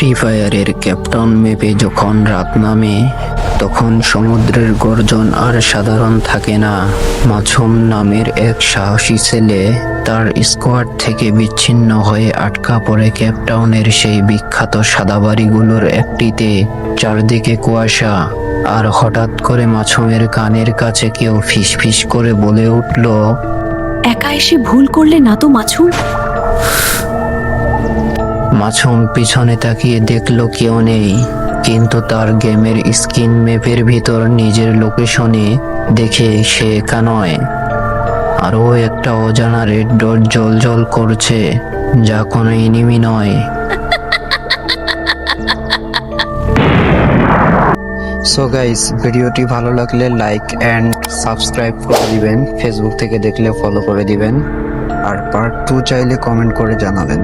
Free ফায়ারের ক্যাপ্টাউন ম্যাপে যখন রাত নামে তখন সমুদ্রের গর্জন আর সাধারণ থাকে না। মাছুম নামের এক সাহসী ছেলে তার স্কোয়াড থেকে বিচ্ছিন্ন হয়ে আটকা পড়ে ক্যাপটাউনের সেই বিখ্যাত সাদা বাড়িগুলোর একটিতে। চারদিকে কুয়াশা, আর হঠাৎ করে মাছুমের কানের কাছে কেউ ফিসফিস করে বলে উঠল, একা এসে ভুল করলে না তো মাছুম? মাছুম পিছনে তাকিয়ে দেখলো কেউ নেই, কিন্তু তার গেমের স্ক্রিন ম্যাপের ভিতর নিজের লোকেশনে দেখে সে একা নয়। আরও একটা অজানা রেড ডট জ্বলজ্বল করছে, যা কোনো এনিমি নয়। সো গাইস, ভিডিওটি ভালো লাগলে লাইক অ্যান্ড সাবস্ক্রাইব করে দিবেন। ফেসবুক থেকে দেখলে ফলো করে দিবেন, আর পার্ট 2 চাইলে কমেন্ট করে জানাবেন।